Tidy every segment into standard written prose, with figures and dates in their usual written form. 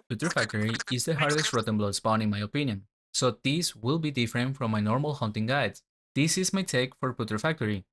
Putrefactory is the hardest rotten blood spawn in my opinion, so this will be different from my normal hunting guides. This is my take for Putrefactory.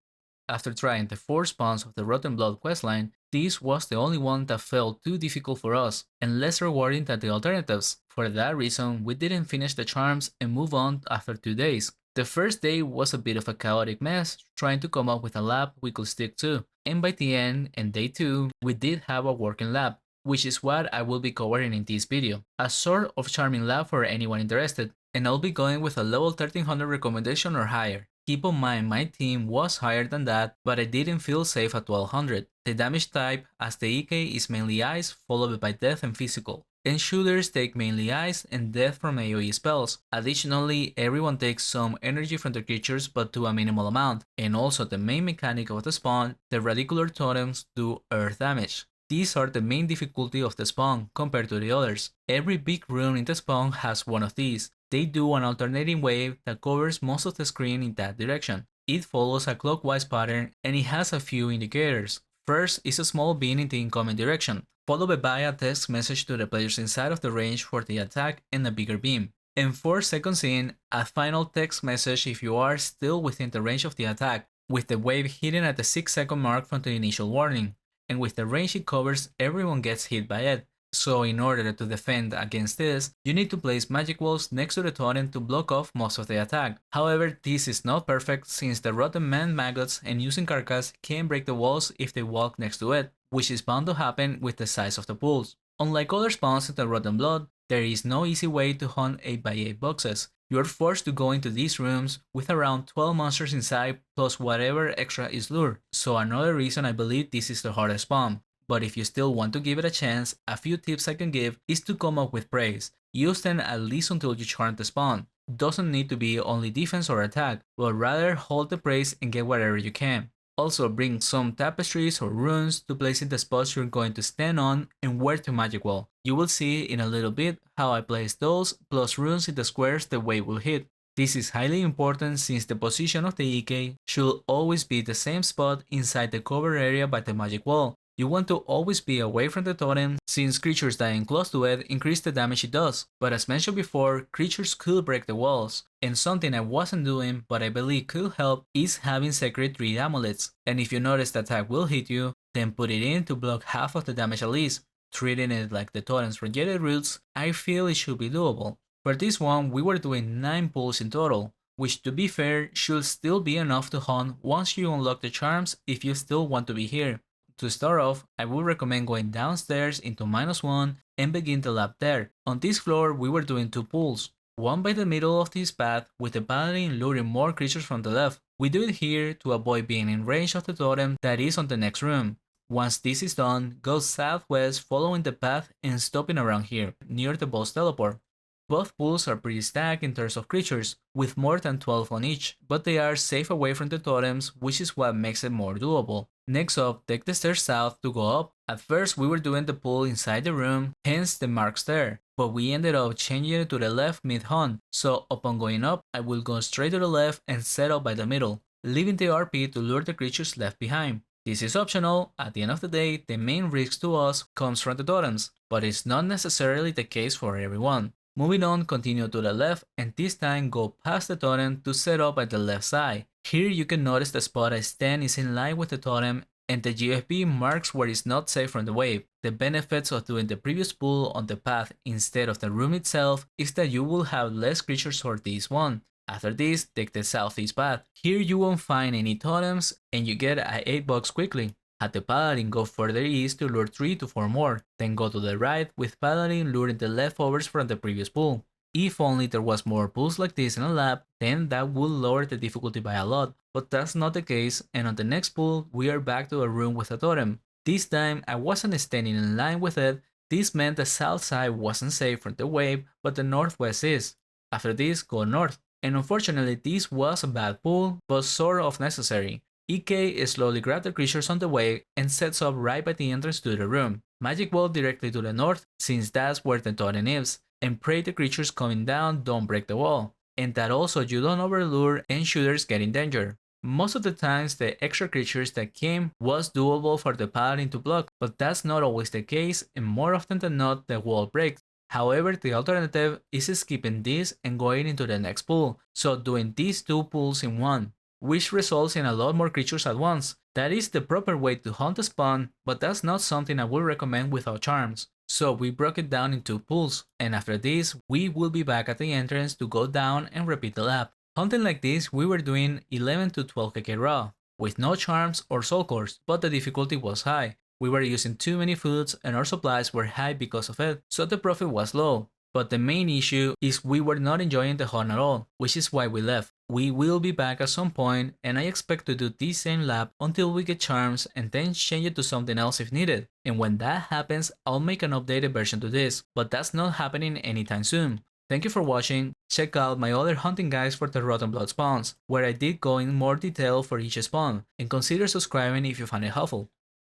After trying the 4 spawns of the Rotten Blood questline, this was the only one that felt too difficult for us and less rewarding than the alternatives. For that reason, we didn't finish the charms and move on after 2 days. The first day was a bit of a chaotic mess, trying to come up with a lab we could stick to, and by the end, and day 2, we did have a working lab, which is what I will be covering in this video. A sort of charming lab for anyone interested, and I'll be going with a level 1300 recommendation or higher. Keep in mind my team was higher than that, but I didn't feel safe at 1200. The damage type, as the EK is mainly ice, followed by death and physical. And shooters take mainly ice and death from AoE spells. Additionally, everyone takes some energy from the creatures but to a minimal amount. And also the main mechanic of the spawn, the radicular totems do earth damage. These are the main difficulty of the spawn compared to the others. Every big rune in the spawn has one of these. They do an alternating wave that covers most of the screen in that direction. It follows a clockwise pattern and it has a few indicators. First is a small beam in the incoming direction, followed by a text message to the players inside of the range for the attack and a bigger beam. And 4 seconds in, a final text message if you are still within the range of the attack, with the wave hitting at the 6-second mark from the initial warning. And with the range it covers, everyone gets hit by it. So in order to defend against this, you need to place magic walls next to the totem to block off most of the attack. However, this is not perfect since the rotten man maggots and using carcass can break the walls if they walk next to it, which is bound to happen with the size of the pools. Unlike other spawns in the Rotten Blood, there is no easy way to hunt 8x8 boxes. You are forced to go into these rooms with around 12 monsters inside plus whatever extra is lured, so another reason I believe this is the hardest spawn. But if you still want to give it a chance, a few tips I can give is to come up with praise. Use them at least until you charm the spawn. Doesn't need to be only defense or attack, but rather hold the praise and get whatever you can. Also bring some tapestries or runes to place in the spots you're going to stand on and where to magic wall. You will see in a little bit how I place those plus runes in the squares the wave will hit. This is highly important since the position of the EK should always be the same spot inside the cover area by the magic wall. You want to always be away from the totem since creatures dying close to it increase the damage it does, but as mentioned before, creatures could break the walls, and something I wasn't doing but I believe could help is having Sacred 3 amulets, and if you notice the attack will hit you, then put it in to block half of the damage at least. Treating it like the totem's rejected roots, I feel it should be doable. For this one, we were doing 9 pulls in total, which to be fair should still be enough to hunt once you unlock the charms if you still want to be here. To start off, I would recommend going downstairs into -1 and begin the lab there. On this floor, we were doing 2 pulls, one by the middle of this path with the paladin luring more creatures from the left. We do it here to avoid being in range of the totem that is on the next room. Once this is done, go southwest following the path and stopping around here, near the boss teleport. Both pools are pretty stacked in terms of creatures, with more than 12 on each, but they are safe away from the totems, which is what makes it more doable. Next up, take the stairs south to go up. At first we were doing the pool inside the room, hence the marks there, but we ended up changing it to the left mid-hunt, so upon going up, I will go straight to the left and set up by the middle, leaving the RP to lure the creatures left behind. This is optional. At the end of the day, the main risk to us comes from the totems, but it's not necessarily the case for everyone. Moving on, continue to the left and this time go past the totem to set up at the left side. Here you can notice the spot I stand is in line with the totem and the GFP marks where it's not safe from the wave. The benefits of doing the previous pull on the path instead of the room itself is that you will have less creatures for this one. After this, take the southeast path. Here you won't find any totems and you get a 8 bucks quickly. At the paladin, go further east to lure 3 to 4 more, then go to the right with paladin luring the leftovers from the previous pool. If only there was more pools like this in a lab, then that would lower the difficulty by a lot, but that's not the case, and on the next pool we are back to a room with a totem. This time I wasn't standing in line with it. This meant the south side wasn't safe from the wave, but the northwest is. After this, go north, and unfortunately this was a bad pool, but sort of necessary. EK slowly grabs the creatures on the way and sets up right by the entrance to the room. Magic wall directly to the north since that's where the totem is, and pray the creatures coming down don't break the wall, and that also you don't overlure and shooters get in danger. Most of the times the extra creatures that came was doable for the paladin to block, but that's not always the case and more often than not the wall breaks. However, the alternative is skipping this and going into the next pool, so doing these two pools in one, which results in a lot more creatures at once. That is the proper way to hunt a spawn, but that's not something I would recommend without charms. So we broke it down in two pools, and after this, we will be back at the entrance to go down and repeat the lap. Hunting like this, we were doing 11 to 12 kk raw, with no charms or soul cores, but the difficulty was high. We were using too many foods and our supplies were high because of it, so the profit was low. But the main issue is we were not enjoying the hunt at all, which is why we left. We will be back at some point, and I expect to do this same lap until we get charms and then change it to something else if needed. And when that happens, I'll make an updated version to this, but that's not happening anytime soon. Thank you for watching. Check out my other hunting guides for the Rotten Blood spawns, where I did go in more detail for each spawn, and consider subscribing if you find it helpful.